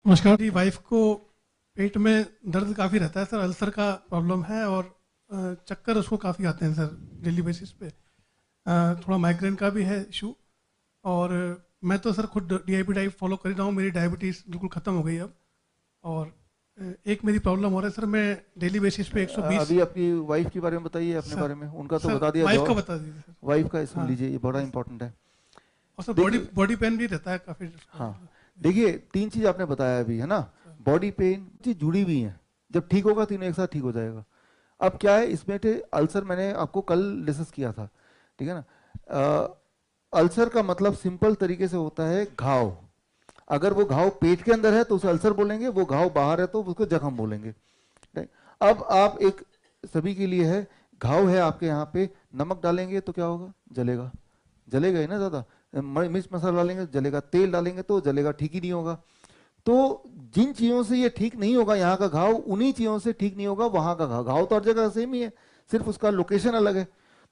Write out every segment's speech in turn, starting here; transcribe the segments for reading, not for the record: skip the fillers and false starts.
नमस्कार। मेरी वाइफ को पेट में दर्द काफ़ी रहता है सर, अल्सर का प्रॉब्लम है और चक्कर उसको काफ़ी आते हैं सर डेली बेसिस पे। थोड़ा माइग्रेन का भी है इशू। और मैं तो सर खुद DIP डाइट फॉलो कर ही रहा हूँ, मेरी डायबिटीज़ बिल्कुल ख़त्म हो गई अब। और एक मेरी प्रॉब्लम हो रहा है सर, मैं डेली बेसिस पे 120। अभी आपकी वाइफ के बारे में बताइए, अपने सर बारे में। उनका तो सर बता दिया वाइफ का जवाब। बता दीजिए सर। वाइफ का सुन हाँ लीजिए, ये बड़ा यस। इंपॉर्टेंट है। और सर बॉडी देखिए, बॉडी पेन भी रहता है काफ़ी। हाँ, देखिए, तीन चीज आपने बताया अभी, है ना। बॉडी पेन चीज जुड़ी हुई है, जब ठीक होगा तीनों एक साथ ठीक हो जाएगा। अब क्या है इसमें, अल्सर मैंने आपको कल डिस्कस किया था, ठीक है ना। अल्सर का मतलब सिंपल तरीके से होता है घाव। अगर वो घाव पेट के अंदर है तो उसे अल्सर बोलेंगे, वो घाव बाहर है तो उसको जख्म बोलेंगे। राइट। अब आप एक, सभी के लिए है, घाव है आपके यहाँ पे, नमक डालेंगे तो क्या होगा, जलेगा। जलेगा ही ना ज्यादा। मिर्च मसाला डालेंगे तो जलेगा, तेल डालेंगे तो जलेगा, ठीक ही नहीं होगा। तो जिन चीजों से ये ठीक नहीं होगा यहाँ का घाव, उन्हीं चीजों से ठीक नहीं होगा वहां का घाव। घाव तो हर जगह सेम ही है, सिर्फ उसका लोकेशन अलग है।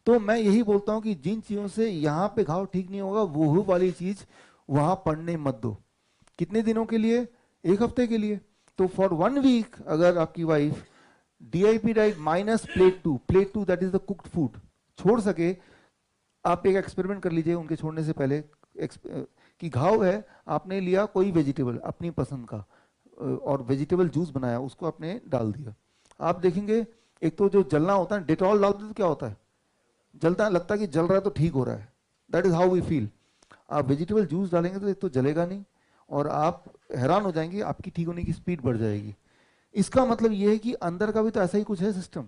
तो मैं यही बोलता हूँ कि जिन चीजों से यहाँ पे घाव ठीक नहीं होगा, वो वाली चीज वहां पड़ने मत दो। कितने दिनों के लिए? एक हफ्ते के लिए। तो फॉर 1 वीक अगर आपकी wife DIP diet minus plate to that is the cooked food छोड़ सके, आप एक एक्सपेरिमेंट कर लीजिए उनके छोड़ने से पहले। कि घाव है, आपने लिया कोई वेजिटेबल अपनी पसंद का, और वेजिटेबल जूस बनाया, उसको आपने डाल दिया। आप देखेंगे, एक तो जो जलना होता है, डेटॉल डाल दो तो क्या होता है, जलता है, लगता है कि जल रहा है तो ठीक हो रहा है। That is how we feel. आप वेजिटेबल जूस डालेंगे तो एक तो जलेगा नहीं, और आप हैरान हो जाएंगे, आपकी ठीक होने की स्पीड बढ़ जाएगी। इसका मतलब ये है कि अंदर का भी तो ऐसा ही कुछ है सिस्टम।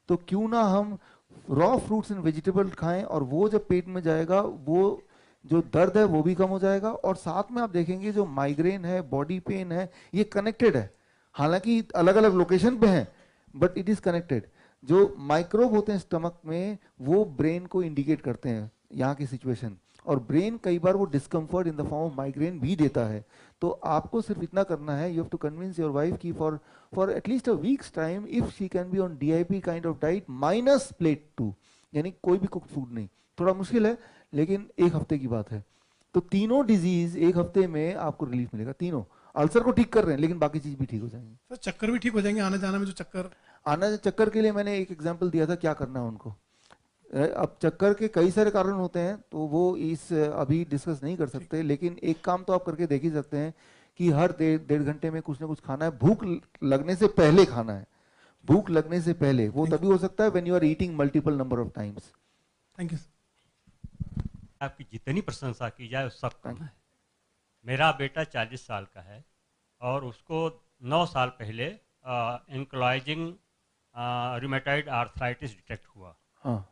तो क्यों ना हम रॉ फ्रूट्स एंड वेजिटेबल खाएं, और वो जब पेट में जाएगा, वो जो दर्द है वो भी कम हो जाएगा। और साथ में आप देखेंगे जो माइग्रेन है, बॉडी पेन है, ये कनेक्टेड है। हालांकि अलग अलग लोकेशन पे है, बट इट इज कनेक्टेड। जो माइक्रोब होते हैं स्टमक में, वो ब्रेन को इंडिकेट करते हैं यहाँ की सिचुएशन। और ब्रेन कई बार वो discomfort in the form of migraine भी देता है। तो आपको सिर्फ इतना करना है, you have to convince your wife की for at least a weeks time, if she can be on DIP kind of diet minus plate 2, यानी कोई भी कुक फूड नहीं। थोड़ा मुश्किल है, लेकिन एक हफ्ते की बात है। तो तीनों डिजीज एक हफ्ते में आपको रिलीफ मिलेगा। तीनों अल्सर को ठीक कर रहे हैं, लेकिन बाकी चीज भी ठीक हो जाएंगी। सर चक्कर भी ठीक हो जाएंगे, आने जाने में जो चक्कर। आना चक्कर के लिए मैंने एक एग्जांपल दिया था, क्या करना है उनको। अब चक्कर के कई सारे कारण होते हैं, तो वो इस अभी डिस्कस नहीं कर ठीक। सकते, लेकिन एक काम तो आप करके देख ही सकते हैं कि हर 1.5 घंटे में कुछ ना कुछ खाना है। भूख लगने से पहले खाना है। भूख लगने से पहले, वो थैंक तभी हो सकता है when you are eating multiple number of times. Thank you. आपकी जितनी प्रशंसा की जाए वो सब कम थैंक यू। है। मेरा बेटा 40 साल का है और उसको 9 साल पहले एंक्लोइजिंग रूमेटॉइड आर्थराइटिस डिटेक्ट हुआ। हाँ।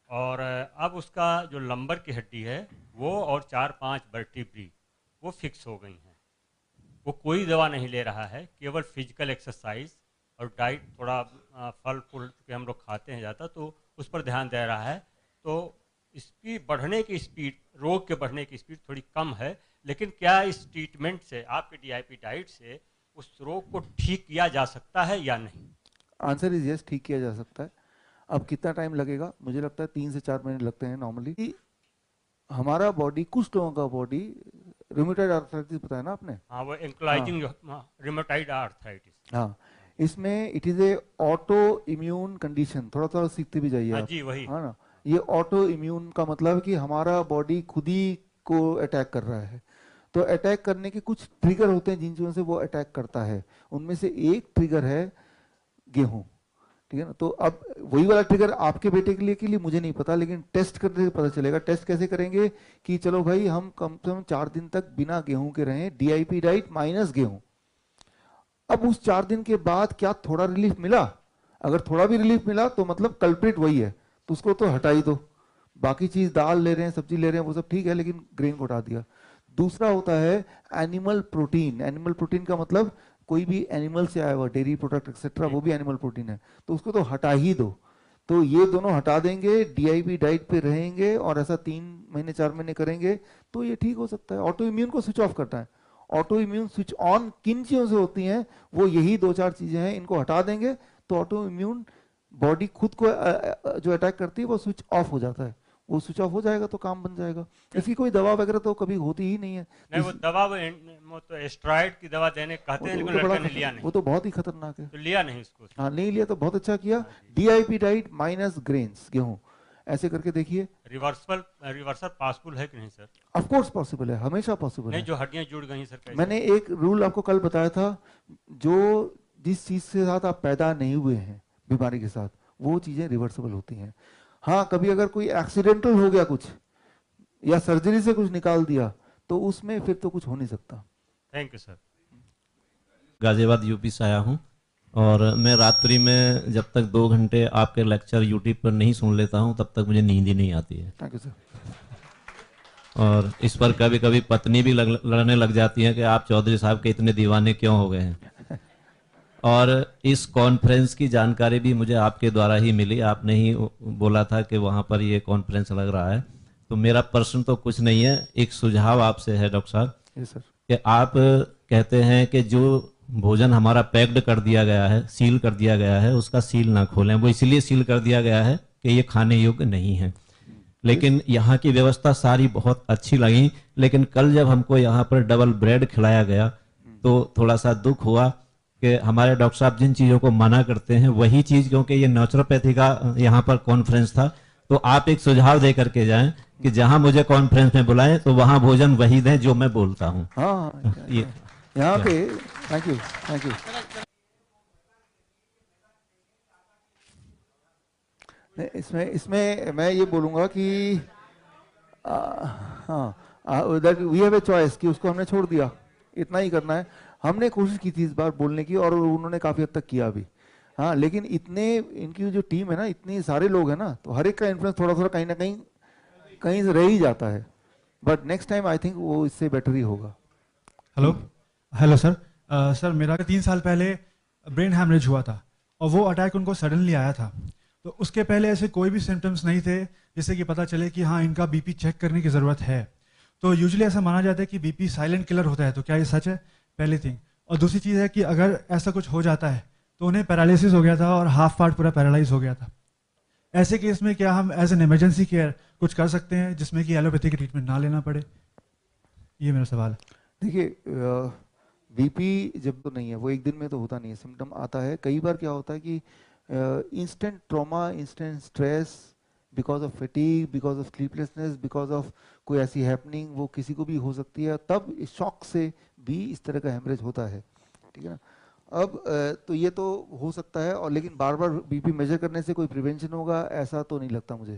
और अब उसका जो लंबर की हड्डी है वो और 4-5 वर्टिब्री वो फिक्स हो गई हैं। वो कोई दवा नहीं ले रहा है, केवल फिजिकल एक्सरसाइज और डाइट, थोड़ा फल फूल के हम लोग खाते हैं ज़्यादा, तो उस पर ध्यान दे रहा है। तो इसकी बढ़ने की स्पीड, रोग के बढ़ने की स्पीड थोड़ी कम है। लेकिन क्या इस ट्रीटमेंट से, आपके DIP डाइट से, उस रोग को ठीक किया जा सकता है या नहीं? आंसर इज यस, ठीक किया जा सकता है। अब कितना टाइम लगेगा? मुझे लगता है 3 से 4 महीने लगते हैं नॉर्मली। हमारा बॉडी, कुछ लोगों का बॉडी, रूमेटॉइड आर्थराइटिस बताया ना आपने। हाँ, वो हाँ। एंक्लोइजिंग रूमेटॉइड आर्थराइटिस। हाँ, इसमें it is a auto immune condition. थोड़ा थोड़ा सीखते भी जाइए हाँ आप, जी, वही। है ना। ये ऑटो इम्यून का मतलब है कि हमारा बॉडी खुद ही को अटैक कर रहा है। तो अटैक करने के कुछ ट्रिगर होते हैं जिन चीज़ों से वो अटैक करता है। उनमें से एक ट्रिगर है गेहूं, ठीक है ना। तो अब वही वाला ट्रिगर आपके बेटे के लिए मुझे नहीं पता, लेकिन टेस्ट करने से पता चलेगा। टेस्ट कैसे करेंगे कि चलो भाई, हम कम से कम 4 दिन तक बिना गेहूं के रहें, DIP डाइट माइनस गेहूं। अब उस 4 दिन के बाद क्या थोड़ा रिलीफ मिला? अगर थोड़ा भी रिलीफ मिला तो मतलब कल्प्रिट वही है, तो उसको तो हटा ही दो। बाकी चीज, दाल ले रहे हैं, सब्जी ले रहे हैं, वो सब ठीक है, लेकिन ग्रेन को हटा दिया। दूसरा होता है एनिमल प्रोटीन। एनिमल प्रोटीन का मतलब कोई भी एनिमल से आया हुआ, डेयरी प्रोडक्ट एक्सेट्रा, वो ठीक भी है। एनिमल प्रोटीन है। तो उसको तो हटा ही दो। तो ये दोनों हटा देंगे, DIP डाइट पे रहेंगे, और ऐसा 3 महीने 4 महीने करेंगे, तो ये ठीक हो सकता है। ऑटो इम्यून को स्विच ऑफ करना है। ऑटो इम्यून स्विच ऑन किन चीजों से होती हैं? वो यही 2-4 चीजें हैं, इनको हटा देंगे तो ऑटो इम्यून बॉडी खुद को जो अटैक करती है वो स्विच ऑफ हो जाता है। वो स्विच ऑफ हो जाएगा तो काम बन जाएगा। इसकी कोई दवा वगैरह तो कभी होती ही नहीं है। नहीं, वो दवा वो तो एस्ट्रॉइड की दवा देने कहते हैं, लेकिन लड़का ने लिया नहीं, वो तो बहुत ही खतरनाक है। तो लिया नहीं उसको। हाँ, नहीं लिया तो बहुत अच्छा किया। हाँ जी। DIP डाइट माइनस ग्रेन्स, गेहूं, ऐसे करके देखिए। रिवर्सल पॉसिबल है कि नहीं सर? ऑफ कोर्स पॉसिबल है, हमेशा पॉसिबल नहीं, है। जो हड्डियां जुड़ गई सर कैसे? मैंने एक रूल आपको कल बताया था, जो जिस चीज के साथ आप पैदा नहीं हुए हैं बीमारी के साथ, वो चीजें रिवर्सिबल होती हैं। हाँ, कभी अगर कोई एक्सीडेंटल हो गया कुछ, या सर्जरी से कुछ निकाल दिया, तो उसमें फिर तो कुछ हो नहीं सकता। Thank you sir. Ghaziabad UP से आया हूँ, और मैं रात्रि में जब तक 2 घंटे आपके लेक्चर यूट्यूब पर नहीं सुन लेता हूँ तब तक मुझे नींद ही नहीं आती है। Thank you sir. और इस पर कभी कभी पत्नी भी लड़ने लग जाती है कि आप चौधरी साहब के इतने दीवाने क्यों हो गए हैं। और इस कॉन्फ्रेंस की जानकारी भी मुझे आपके द्वारा ही मिली, आपने ही बोला था कि वहाँ पर ये कॉन्फ्रेंस लग रहा है। तो मेरा प्रश्न तो कुछ नहीं है, एक सुझाव आपसे है डॉक्टर साहब। Yes sir. कि आप कहते हैं कि जो भोजन हमारा पैक्ड कर दिया गया है, सील कर दिया गया है, उसका सील ना खोलें। वो इसलिए सील कर दिया गया है कि ये खाने योग्य नहीं है। लेकिन यहाँ की व्यवस्था सारी बहुत अच्छी लगी, लेकिन कल जब हमको यहाँ पर डबल ब्रेड खिलाया गया तो थोड़ा सा दुख हुआ कि हमारे डॉक्टर साहब जिन चीज़ों को मना करते हैं वही चीज़, क्योंकि ये नेचुरोपैथी का यहाँ पर कॉन्फ्रेंस था, तो आप एक सुझाव दे करके जाएं कि जहां मुझे कॉन्फ्रेंस में बुलाएं तो वहां भोजन वही दें जो मैं बोलता हूं। हाँ, ये यहाँ पे थैंक यू, थैंक यू। इसमें इसमें मैं ये बोलूँगा कि हाँ, that we have a choice कि उसको हमने छोड़ दिया, इतना ही करना है। हमने कोशिश की थी इस बार बोलने की, और उन्होंने काफ़ी हद तक किया भी। हाँ, लेकिन इतने इनकी जो टीम है ना, इतने सारे लोग हैं ना, तो हर एक का इन्फ्लुएंस थोड़ा थोड़ा कहीं ना कहीं से रह ही जाता है। But next time I think वो इससे बेटर ही होगा। Hello sir. सर मेरा 3 साल पहले ब्रेन हैमरेज हुआ था, और वो अटैक उनको सडनली आया था। तो उसके पहले ऐसे कोई भी सिम्टम्स नहीं थे जिससे कि पता चले कि हाँ इनका बीपी चेक करने की ज़रूरत है। तो यूजुअली ऐसा माना जाता है कि बीपी साइलेंट किलर होता है, तो क्या ये सच है? पहली थिंग। और दूसरी चीज़ है कि अगर ऐसा कुछ हो जाता है तो उन्हें पैरालिसिस हो गया था और हाफ पार्ट पूरा पैरालाइज हो गया था। ऐसे केस में क्या हम एज एन इमरजेंसी केयर कुछ कर सकते हैं जिसमें कि एलोपैथी की ट्रीटमेंट ना लेना पड़े? ये मेरा सवाल है। देखिए, बीपी जब तो नहीं है, वो एक दिन में तो होता नहीं है, सिम्टम आता है। कई बार क्या होता है कि instant trauma, instant stress, because of fatigue, because of sleeplessness, because of कोई ऐसी हैपनिंग, वो किसी को भी हो सकती है, तब शॉक से भी इस तरह का हेमरेज होता है। ठीक है ना। अब तो ये तो हो सकता है, और लेकिन बार बार बीपी मेजर करने से कोई प्रिवेंशन होगा ऐसा तो नहीं लगता मुझे।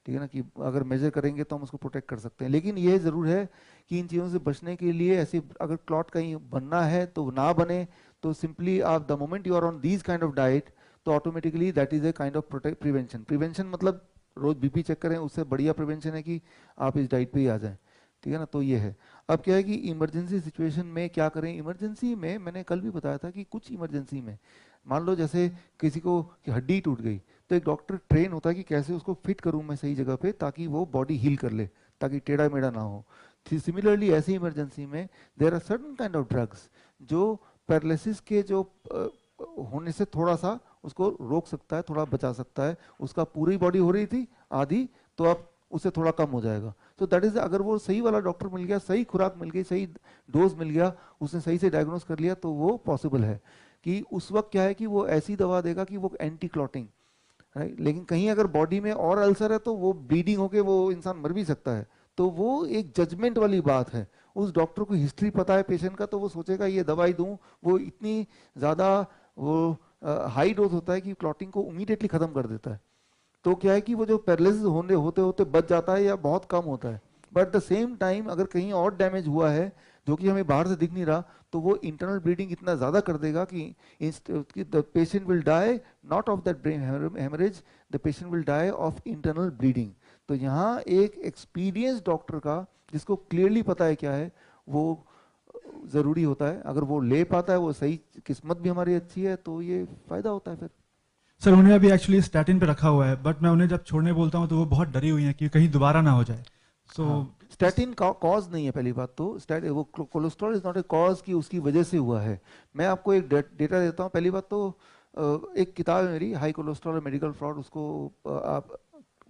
ठीक है ना, कि अगर मेजर करेंगे तो हम उसको प्रोटेक्ट कर सकते हैं। लेकिन ये ज़रूर है कि इन चीज़ों से बचने के लिए, ऐसे अगर क्लॉट कहीं बनना है तो ना बने, तो सिंपली आप the moment you are on these kind of diet, तो automatically that is a kind of prevention. Prevention मतलब रोज बीपी चेक करें, उससे बढ़िया प्रिवेंशन है कि आप इस डाइट पे ही आ जाएं। ठीक है ना। तो ये है। अब क्या है कि इमरजेंसी सिचुएशन में क्या करें। इमरजेंसी में मैंने कल भी बताया था कि कुछ इमरजेंसी में मान लो जैसे किसी को कि हड्डी टूट गई, तो एक डॉक्टर ट्रेन होता है कि कैसे उसको फिट करूं मैं सही जगह पे, ताकि वो बॉडी हील कर ले, ताकि टेढ़ा मेढ़ा ना हो। सिमिलरली ऐसी इमरजेंसी में there are certain kind of drugs जो पैरालिसिस के जो होने से थोड़ा सा उसको रोक सकता है, थोड़ा बचा सकता है। उसका पूरी बॉडी हो रही थी आधी, तो अब उससे थोड़ा कम हो जाएगा। तो दैट इज, अगर वो सही वाला डॉक्टर मिल गया, सही खुराक मिल गई, सही डोज मिल गया, उसने सही से डायग्नोस कर लिया, तो वो पॉसिबल है कि उस वक्त क्या है कि वो ऐसी दवा देगा कि वो एंटी क्लॉटिंग, राइट। लेकिन कहीं अगर बॉडी में और अल्सर है तो वो ब्लीडिंग होके वो इंसान मर भी सकता है। तो वो एक जजमेंट वाली बात है। उस डॉक्टर को हिस्ट्री पता है पेशेंट का, तो वो सोचेगा ये दवाई दूं, वो इतनी ज़्यादा वो हाई डोज होता है कि क्लॉटिंग को इमीडिएटली ख़त्म कर देता है। तो क्या है कि वो जो पैरालिसिस होते होते बच जाता है या बहुत कम होता है। But at the same time अगर कहीं और डैमेज हुआ है जो कि हमें बाहर से दिख नहीं रहा, तो वो इंटरनल ब्लीडिंग इतना ज़्यादा कर देगा कि the patient will die not of that brain haemorrhage, the patient will die of internal bleeding. तो यहाँ एक एक्सपीरियंस डॉक्टर का, जिसको क्लियरली पता है क्या है, वो ज़रूरी होता है। अगर वो ले पाता है, वो सही, किस्मत भी हमारी अच्छी है, तो ये फ़ायदा होता है फिर। सर उन्हें अभी एक्चुअली स्टैटिन पे रखा हुआ है, बट मैं उन्हें जब छोड़ने बोलता हूँ तो वो बहुत डरी हुई हैं कि कहीं दोबारा ना हो जाए। सो स्टैटिन कॉज नहीं है पहली बात तो। वो cholesterol is not a cause कि उसकी वजह से हुआ है। मैं आपको एक डेटा देता हूँ। पहली बात तो एक किताब है मेरी, हाई कोलेस्ट्रॉल और मेडिकल फ्रॉड, उसको आप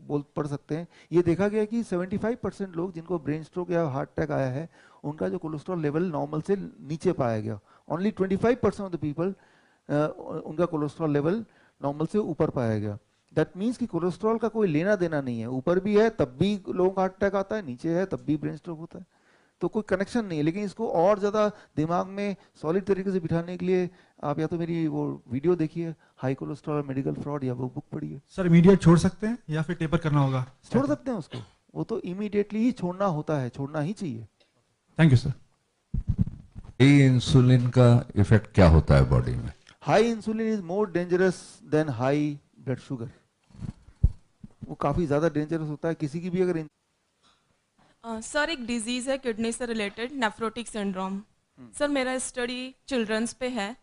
पढ़ सकते हैं। ये देखा गया कि 75% लोग जिनको ब्रेन स्ट्रोक या हार्ट अटैक आया है उनका जो कोलेस्ट्रॉल लेवल नॉर्मल से नीचे पाया गया। ओनली 25% ऑफ द पीपल उनका कोलेस्ट्रॉल लेवल नॉर्मल से ऊपर पाया गया। दैट मीन्स कि कोलेस्ट्रॉल का कोई लेना देना नहीं है, ऊपर भी है तब भी लोगों का हार्ट अटैक आता है, नीचे है तब भी ब्रेन स्ट्रोक होता है, तो कोई कनेक्शन नहीं है। लेकिन इसको और ज़्यादा दिमाग में सॉलिड तरीके से बिठाने के लिए आप या तो मेरी वो वीडियो देखिए हाई कोलेस्ट्रॉल मेडिकल फ्रॉड, या वो बुक पढ़िए। सर इमीडिएट छोड़ सकते हैं या फिर टेपर करना होगा? छोड़ सकते हैं उसको, वो तो इमीडिएटली ही छोड़ना होता है, छोड़ना ही चाहिए। Thank you sir. इंसुलिन का इफेक्ट क्या होता है बॉडी में? High insulin is more dangerous than high blood sugar. वो काफी ज्यादा डेंजरस होता है। किसी की भी अगर सर एक डिजीज है किडनी से रिलेटेड, नेफ्रोटिक सिंड्रोम। सर मेरा स्टडी चिल्ड्रंस पे है,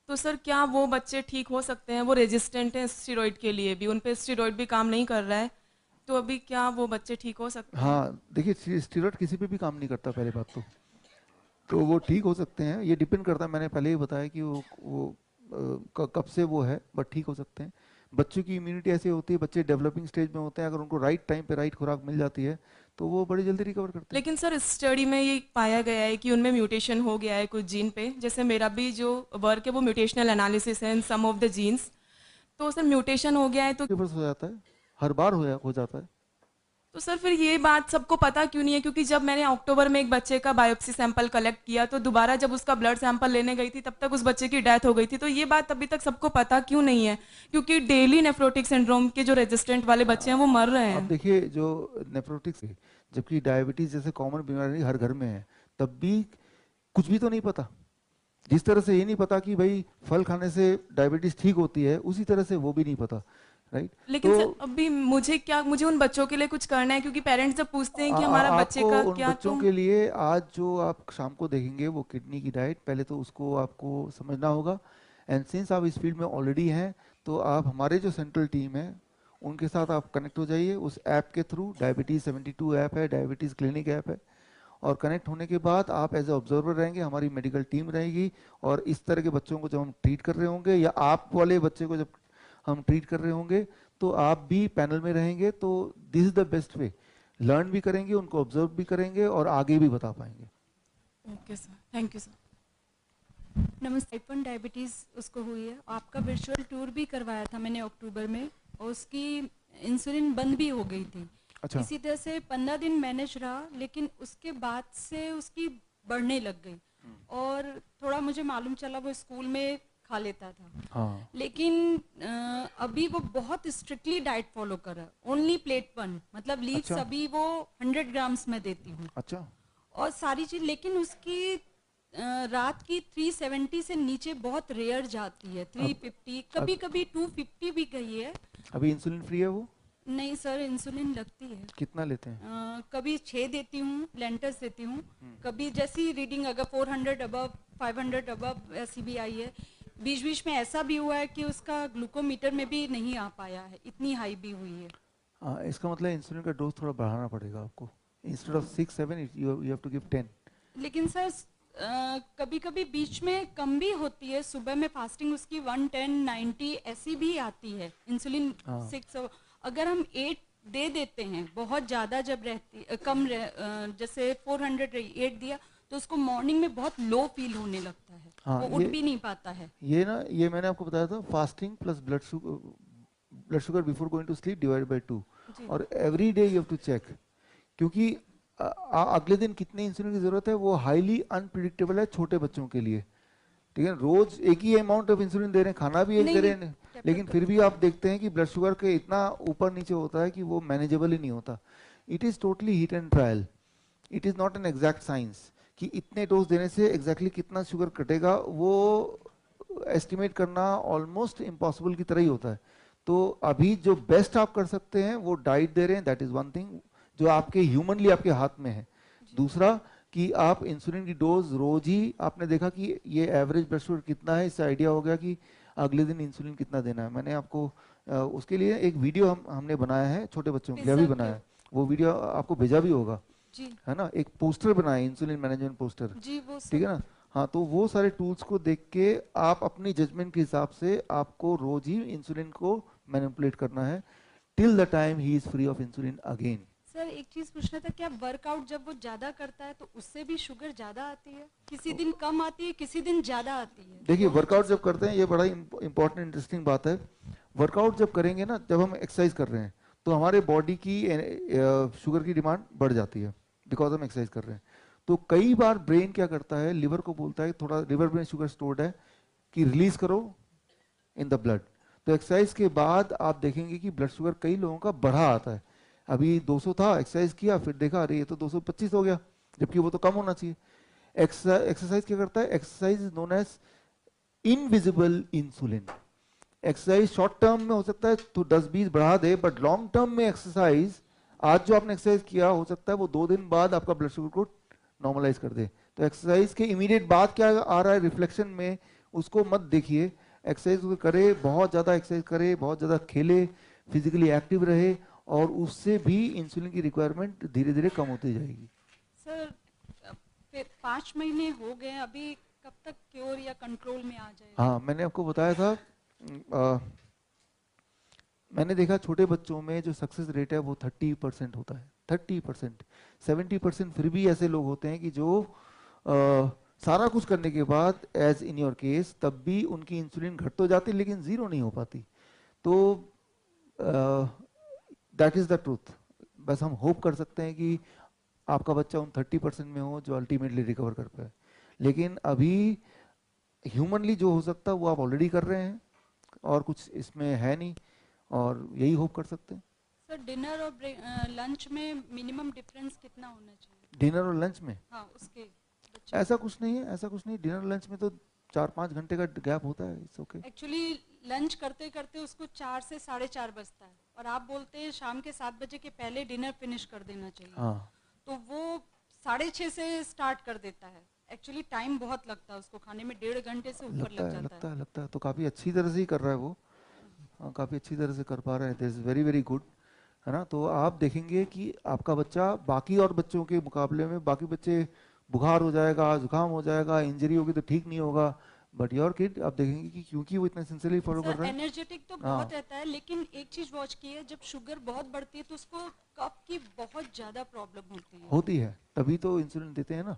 तो सर क्या वो बच्चे ठीक हो सकते हैं? वो रेजिस्टेंट हैं स्टेरॉइड के लिए भी, उन पे स्टेरॉइड भी काम नहीं कर रहा है, तो अभी क्या वो बच्चे ठीक हो सकते हैं? हाँ देखिए, स्टेरॉइड किसी पे भी काम नहीं करता पहले बात तो वो ठीक हो सकते हैं। ये डिपेंड करता है, मैंने पहले ही बताया कि वो कब से वो है, बट ठीक हो सकते हैं। बच्चों की इम्यूनिटी ऐसी होती है, बच्चे डेवलपिंग स्टेज में होते हैं, अगर उनको राइट टाइम पे राइट खुराक मिल जाती है तो वो बड़ी जल्दी रिकवर करते हैं। लेकिन सर इस स्टडी में ये पाया गया है कि उनमें म्यूटेशन हो गया है कुछ जीन पे, जैसे मेरा भी जो वर्क है वो म्यूटेशनल एनालिसिस है इन सम ऑफ द जीन्स, तो सर म्यूटेशन हो गया है तो हो जाता है, हर बार हो जाता है। तो सर फिर ये बात सबको पता क्यों नहीं है? क्योंकि जब मैंने अक्टूबर में एक बच्चे का बायोप्सी सैंपल कलेक्ट किया तो दोबारा जब उसका ब्लड सैंपल लेने गई थी तब तक उस बच्चे की डेथ हो गई थी, तो ये बात अभी तक सबको पता क्यों नहीं है? क्योंकि डेली नेफ्रोटिक सिंड्रोम के जो रेजिस्टेंट वाले बच्चे हैं वो मर रहे हैं। अब देखिए, जो नेफ्रोटिक्स, जबकि डायबिटीज जैसे कॉमन बीमारी हर घर में है, तब भी कुछ भी तो नहीं पता। जिस तरह से ये नहीं पता कि भाई फल खाने से डायबिटीज ठीक होती है, उसी तरह से वो भी नहीं पता, राइट? लेकिन सर अभी मुझे उन बच्चों के लिए कुछ करना है, क्योंकि पेरेंट्स जब पूछते हैं कि हमारा बच्चे का उन क्या, बच्चों के लिए आज जो आप शाम को देखेंगे वो किडनी की डाइट, पहले तो उसको आपको समझना होगा। एंड सिंस आप इस फील्ड में ऑलरेडी हैं तो आप हमारे जो सेंट्रल टीम है उनके साथ आप कनेक्ट हो जाइए उस ऐप के थ्रू। डायबिटीज 72 ऐप है, डायबिटीज क्लिनिक ऐप है, और कनेक्ट होने के बाद आप एज ए ऑब्जर्वर रहेंगे, हमारी मेडिकल टीम रहेगी, और इस तरह के बच्चों को जब हम ट्रीट कर रहे होंगे या आप वाले बच्चे को जब हम ट्रीट कर रहे होंगे तो आप भी पैनल में रहेंगे। तो this is the best way, learn भी करेंगे, उनको ऑब्जर्व भी करेंगे और आगे भी बता पाएंगे। Okay sir, thank you sir. नमस्ते। टाइप 1 डायबिटीज़ उसको हुई है, आपका वर्चुअल टूर भी करवाया था मैंने अक्टूबर में, और उसकी इंसुलिन बंद भी हो गई थी। अच्छा। इसी तरह से 15 दिन मैनेज रहा, लेकिन उसके बाद से उसकी बढ़ने लग गई, और थोड़ा मुझे मालूम चला वो स्कूल में खा लेता था। हाँ। लेकिन अभी वो बहुत स्ट्रिक्टली डाइट फॉलो कर रहा है, ओनली प्लेट 1, मतलब लीव्स अच्छा। अभी वो 100 ग्राम्स में देती हूँ अच्छा। और सारी चीज, लेकिन उसकी रात की 370 से नीचे बहुत रेयर जाती है, 350, कभी कभी 250 भी गई है। अभी इंसुलिन फ्री है वो? नहीं सर, इंसुलिन लगती है। कितना लेते हैं? कभी 6 देती हूँ, लेंटस देती हूँ, कभी जैसी रीडिंग अगर 400 अबव 500 अबव ऐसी भी आई है। बीच बीच में ऐसा भी हुआ है कि उसका ग्लूकोमीटर में भी नहीं आ पाया है, इतनी हाई भी हुई है। इसका मतलब इंसुलिन का डोज थोड़ा बढ़ाना पड़ेगा आपको। Instead of 6-7 you have to give 10। लेकिन सर कभी कभी बीच में कम भी होती है, सुबह में फास्टिंग उसकी 110 90 ऐसी भी आती है, इंसुलिन 6। अगर हम 8 दे देते हैं, बहुत ज़्यादा जब रहती जैसे 400 8 दिया तो उसको मॉर्निंग में बहुत लो फील होने लगता है। वो उठ भी नहीं पाता है। ये मैंने आपको बताया था, fasting plus blood sugar before going to sleep divide by 2, और every day you have to check, क्योंकि अगले दिन कितने इंसुलिन की जरूरत है वो हाईली अनप्रिडिक्टेबल है छोटे बच्चों के लिए। ठीक है, रोज एक ही अमाउंट ऑफ इंसुलिन दे रहे हैं, खाना भी एक दे रहे हैं, लेकिन फिर भी आप देखते हैं कि ब्लड शुगर के इतना ऊपर नीचे होता है कि वो मैनेजेबल ही नहीं होता। It is totally hit and trial, it is not an exact science कि इतने डोज देने से एग्जैक्टली कितना शुगर कटेगा, वो एस्टिमेट करना ऑलमोस्ट इम्पॉसिबल की तरह ही होता है। तो अभी जो बेस्ट आप कर सकते हैं वो डाइट दे रहे हैं, दैट इज वन थिंग जो आपके ह्यूमनली आपके हाथ में है। दूसरा कि आप इंसुलिन की डोज रोज ही, आपने देखा कि ये एवरेज ब्लड शुगर कितना है, इससे आइडिया हो गया कि अगले दिन इंसुलिन कितना देना है। मैंने आपको उसके लिए एक वीडियो हमने बनाया है, छोटे बच्चों के लिए भी बनाया है, वो वीडियो आपको भेजा भी होगा जी, है ना। एक पोस्टर बनाया, इंसुलिन मैनेजमेंट पोस्टर जी, वो ठीक है ना। हाँ, तो वो सारे टूल्स को देख के आप अपनी जजमेंट के हिसाब से आपको रोज ही इंसुलिन को मैनिपुलेट करना है। till the time he is free of insulin again. Sir एक चीज पूछना था, क्या वर्कआउट जब वो ज्यादा करता है तो उससे भी शुगर ज्यादा आती है? किसी दिन कम आती है, किसी दिन ज्यादा आती है? देखिए वर्कआउट जब करते हैं, ये बड़ा इंपॉर्टेंट इंटरेस्टिंग बात है। वर्कआउट जब करेंगे ना, जब हम एक्सरसाइज कर रहे हैं तो हमारे बॉडी की शुगर की डिमांड बढ़ जाती है बिकॉज हम एक्सरसाइज कर रहे हैं। तो कई बार ब्रेन क्या करता है, लिवर को बोलता है थोड़ा लिवर में शुगर स्टोर्ड है कि रिलीज करो इन द ब्लड। तो एक्सरसाइज के बाद आप देखेंगे कि ब्लड शुगर कई लोगों का बढ़ा आता है। अभी 200 था, एक्सरसाइज किया, फिर देखा अरे ये तो 225 हो गया, जबकि वो तो कम होना चाहिए। एक्सरसाइज क्या करता है, exercise is known as invisible insulin. Exercise short term में हो सकता है तो 10-20 बढ़ा दे, बट लॉन्ग टर्म में एक्सरसाइज, आज जो आपने एक्सरसाइज किया हो सकता है वो 2 दिन बाद आपका ब्लड शुगर को नॉर्मलाइज कर दे। तो एक्सरसाइज के इमीडिएट बाद क्या आ रहा है रिफ्लेक्शन में, उसको मत देखिए। एक्सरसाइज करे, बहुत ज़्यादा एक्सरसाइज करे, बहुत ज़्यादा खेले, फिजिकली एक्टिव रहे, और उससे भी इंसुलिन की रिक्वायरमेंट धीरे धीरे कम होती जाएगी। सर फिर 5 महीने हो गए, अभी कब तक क्योर या कंट्रोल में आ जाएगा? हाँ, मैंने आपको बताया था, मैंने देखा छोटे बच्चों में जो सक्सेस रेट है वो 30% होता है। 30%, 70% फिर भी ऐसे लोग होते हैं कि जो सारा कुछ करने के बाद, एज इन योर केस, तब भी उनकी इंसुलिन घट तो जाती लेकिन जीरो नहीं हो पाती। तो दैट इज द ट्रूथ। बस हम होप कर सकते हैं कि आपका बच्चा उन 30% में हो जो अल्टीमेटली रिकवर कर पाए। लेकिन अभी ह्यूमनली जो हो सकता है वो आप ऑलरेडी कर रहे हैं, और कुछ इसमें है नहीं, और यही होप कर सकते हैं। सर डिनर और लंच में मिनिमम डिफरेंस कितना होना चाहिए? डिनर और लंच में हाँ, उसके ऐसा कुछ नहीं है, ऐसा कुछ नहीं। डिनर लंच में तो 4-5 घंटे का गैप होता है, इट्स ओके। एक्चुअली लंच करते करते उसको 4 से 4:30 बजता है, और आप बोलते हैं शाम के 7 बजे के पहले डिनर फिनिश कर देना चाहिए। हाँ, तो वो 6:30 से स्टार्ट कर देता है। एक्चुअली टाइम बहुत लगता है उसको खाने में, 1.5 घंटे से ऊपर लग जाता है। लगता है। तो काफी अच्छी तरह से ही कर रहा है वो, काफी अच्छी तरह से कर पा रहे हैं, this is very very good, है ना। तो आप देखेंगे कि आपका बच्चा बाकी और बच्चों के मुकाबले में, बाकी बच्चे बुखार हो जाएगा, जुकाम हो जाएगा, इंजरी होगी तो ठीक नहीं होगा, बट योर किड आप देखेंगे कि क्योंकि वो इतना सिंसियरली फॉलो कर रहा है। एनर्जेटिक तो बहुत रहता है, लेकिन एक चीज वॉच की है, जब शुगर बहुत बढ़ती है तो उसको कफ की बहुत ज्यादा प्रॉब्लम होती है। तभी तो इंसुलिन देते हैं ना,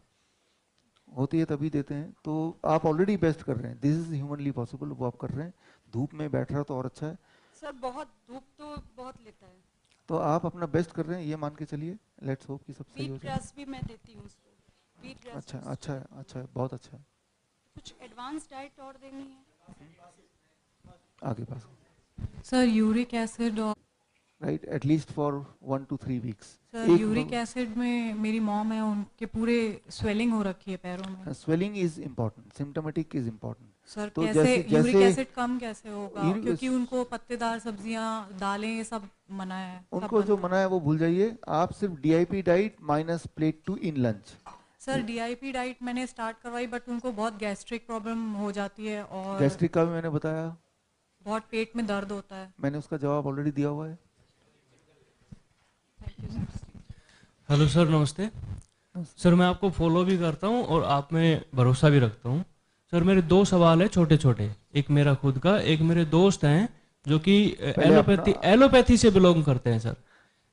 होती है तभी देते हैं। तो आप ऑलरेडी बेस्ट कर रहे हैं, दिस इज ह्यूमनली पॉसिबल, वो आप कर रहे हैं। धूप में बैठ रहा तो और अच्छा है सर, बहुत धूप तो बहुत लेता है। तो आप अपना बेस्ट कर रहे हैं, ये मान के चलिए। लेट्स होप कि सब सही हो व्हीट जाए। ग्रास भी मैं देती हूँ उसको। व्हीट ग्रास अच्छा है, बहुत अच्छा है। कुछ एडवांस डाइट और देनी है? आगे पास सर यूरिक एसिड और right, at least for 1 to 3 weeks। Sir uric acid में मेरी मॉम है, उनके पूरे स्वेलिंग हो रखी है पैरों में। Swelling is important, symptomatic is important. Sir तो कैसे यूरिक जैसे एसिड कम कैसे होगा, क्योंकि उनको पत्तेदार सब्जियां, दालें, ये सब मना है। उनको जो मना है वो भूल जाइए, आप सिर्फ DIP डाइट माइनस प्लेट 2 इन लंच। सर DIP डाइट मैंने स्टार्ट करवाई, बट उनको बहुत गैस्ट्रिक प्रॉब्लम हो जाती है, और गैस्ट्रिक का भी मैंने बताया, बहुत पेट में दर्द होता है। मैंने उसका जवाब ऑलरेडी दिया हुआ है। हेलो सर, नमस्ते सर। मैं आपको फॉलो भी करता हूँ और आप में भरोसा भी रखता हूँ सर। मेरे 2 सवाल है छोटे छोटे, एक मेरा खुद का, एक मेरे दोस्त हैं जो कि एलोपैथी से बिलोंग करते हैं सर।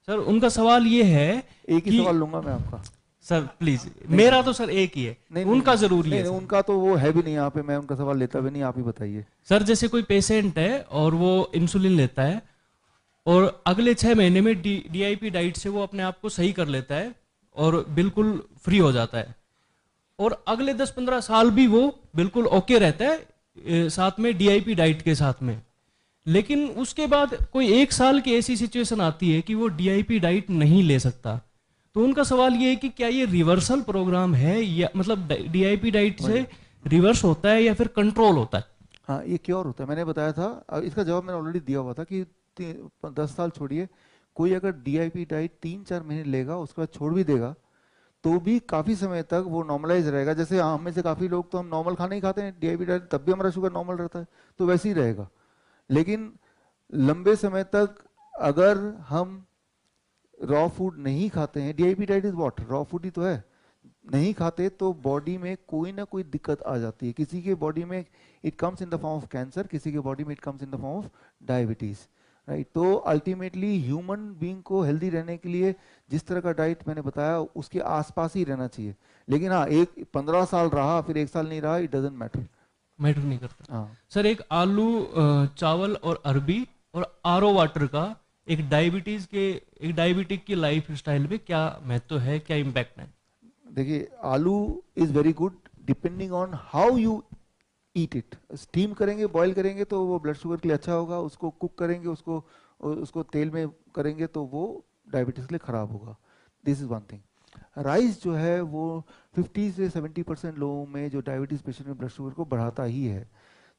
सर उनका सवाल ये है, एक ही सवाल लूंगा मैं आपका सर प्लीज। मेरा तो सर एक ही है, उनका जरूरी है। उनका तो वो है भी नहीं यहाँ पे, मैं उनका सवाल लेता भी नहीं, आप ही बताइए सर। जैसे कोई पेशेंट है और वो इंसुलिन लेता है और अगले 6 महीने में DIP डाइट से वो अपने आप को सही कर लेता है और बिल्कुल फ्री हो जाता है, और अगले 10-15 साल भी वो बिल्कुल ओके रहता है साथ में DIP डाइट के साथ में। लेकिन उसके बाद कोई 1 साल की ऐसी सिचुएशन आती है कि वो DIP डाइट नहीं ले सकता। तो उनका सवाल ये है कि क्या ये रिवर्सल प्रोग्राम है, या मतलब DIP डाइट से रिवर्स होता है या फिर कंट्रोल होता है? हाँ, ये क्योर होता है, मैंने बताया था। इसका जवाब मैंने ऑलरेडी दिया हुआ था कि 10 साल छोड़िए, कोई अगर DIP डाइट 3-4 महीने लेगा, उसके बाद छोड़ भी देगा, तो भी काफ़ी समय तक वो नॉर्मलाइज रहेगा। जैसे हम में से काफ़ी लोग तो हम नॉर्मल खाना ही खाते हैं, DIP डाइट तब भी हमारा शुगर नॉर्मल रहता है, तो वैसे ही रहेगा। लेकिन लंबे समय तक अगर हम रॉ फूड नहीं खाते हैं, DIP diet is what, raw food ही तो है, नहीं खाते तो बॉडी में कोई ना कोई दिक्कत आ जाती है। किसी के बॉडी में it comes in the form of cancer, किसी के बॉडी में it comes in the form of diabetes, right. तो अल्टीमेटली ह्यूमन बीइंग को हेल्दी रहने के लिए जिस तरह का डाइट मैंने बताया उसके आसपास ही रहना चाहिए। लेकिन हाँ, एक 15 साल रहा फिर 1 साल नहीं रहा, इट डजंट मैटर, मैटर नहीं करता। हाँ। सर एक आलू, चावल और अरबी और आरओ वाटर का एक डायबिटिक की लाइफ स्टाइल पे क्या महत्व है, क्या इम्पैक्ट है? देखिए, आलू is very good depending on how you eat it. Steam करेंगे, बॉईल करेंगे तो वो ब्लड शुगर के लिए अच्छा होगा, उसको कुक करेंगे, उसको तेल में करेंगे तो वो डायबिटीज के लिए खराब होगा। This is one thing. Rice जो है वो 50 से 70% लोगों में जो डायबिटीज पेशेंट में ब्लड शुगर को बढ़ाता ही है।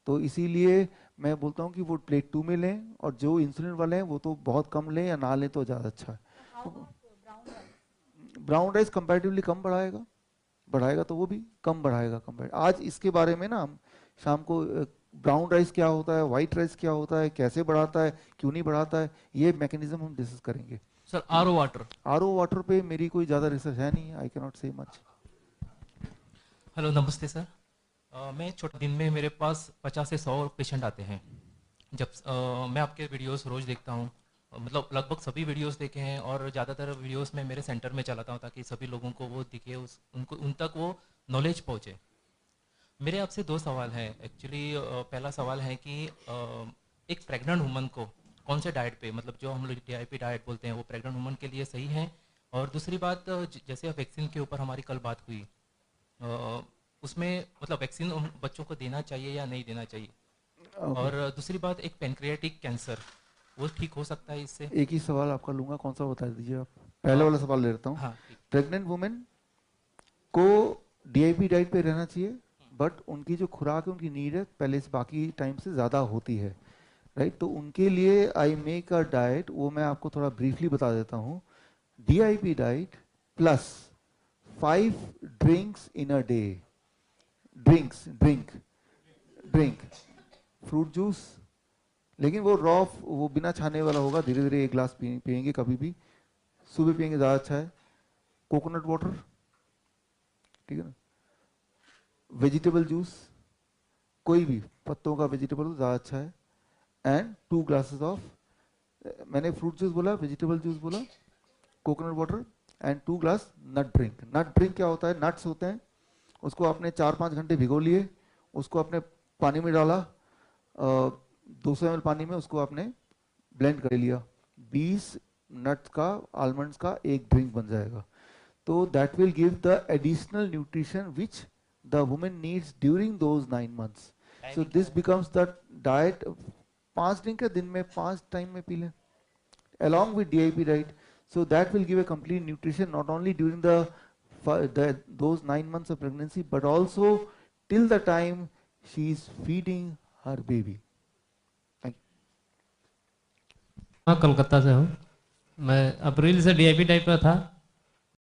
तो इसीलिए मैं बोलता हूँ कि वो प्लेट 2 में लें, और जो इंसुलिन वाले हैं वो तो बहुत कम लें या ना लें तो ज़्यादा अच्छा है। ब्राउन राइस कंपैरेटिवली कम बढ़ाएगा तो वो भी कम बढ़ाएगा आज इसके बारे में ना हम शाम को ब्राउन राइस क्या होता है, व्हाइट राइस क्या होता है, कैसे बढ़ाता है, क्यों नहीं बढ़ाता है, ये मैकेनिज्म हम डिस्कस करेंगे। सर आरओ वाटर पे मेरी कोई ज़्यादा रिसर्च है नहीं, आई कैन नॉट से मच। हेलो, नमस्ते सर। मैं छोटे दिन में मेरे पास 50 से 100 पेशेंट आते हैं। जब मैं आपके वीडियोस रोज़ देखता हूँ, मतलब लगभग सभी वीडियोस देखे हैं, और ज़्यादातर वीडियोस में मेरे सेंटर में चलाता हूँ ताकि सभी लोगों को वो दिखे, उन तक वो नॉलेज पहुँचे। मेरे आपसे 2 सवाल हैं एक्चुअली। पहला सवाल है कि एक प्रेग्नेंट वुमन को कौन से डाइट पे, मतलब जो हम लोग DIP डाइट बोलते हैं, वो प्रेग्नेंट वुमन के लिए सही है? और दूसरी बात, जैसे वैक्सीन के ऊपर हमारी कल बात हुई, उसमें मतलब वैक्सीन बच्चों को देना चाहिए या नहीं देना चाहिए? और दूसरी बात, एक पेनक्रियाटिक कैंसर, वो ठीक हो सकता है इससे? एक ही सवाल आपका लूंगा, कौन सा बता दीजिए आप। पहले वाला सवाल ले लेता हूँ। हाँ, प्रेग्नेंट वुमेन को DIP डाइट पे रहना चाहिए, बट उनकी जो खुराक है, उनकी नीड है पहले से बाकी टाइम से ज़्यादा होती है, राइट। तो उनके लिए आई मेक अ डाइट, वो मैं आपको थोड़ा ब्रीफली बता देता हूँ। DIP diet plus 5 drinks in a day. Drink fruit juice, लेकिन वो रॉ, वो बिना छाने वाला होगा, धीरे धीरे 1 ग्लास पियेंगे, कभी भी सुबह पियेंगे ज़्यादा अच्छा है। कोकोनट वाटर, ठीक है ना। वेजिटेबल जूस, कोई भी पत्तों का वेजिटेबल ज़्यादा अच्छा है। एंड 2 ग्लासेस ऑफ, मैंने फ्रूट जूस बोला, वेजिटेबल जूस बोला, coconut water and 2 glass nut drink. Nut drink क्या होता है? नट्स होते हैं, उसको आपने 4-5 घंटे भिगो लिए, उसको आपने पानी में डाला, 200 ml पानी में, उसको आपने ब्लेंड कर लिया, 20 नट्स का, आलमंड्स का एक ड्रिंक बन जाएगा। तो that will give the additional nutrition which the woman needs during those 9 months. So this becomes the diet. 5 drink है दिन में, 5 टाइम में पी लें along with DIP diet. So that will give a complete nutrition not only during those 9 months of pregnancy, but also till the time she is feeding her baby. Thank you. हाँ, कोलकाता से हूँ मैं। अप्रैल से DIP diet पर था,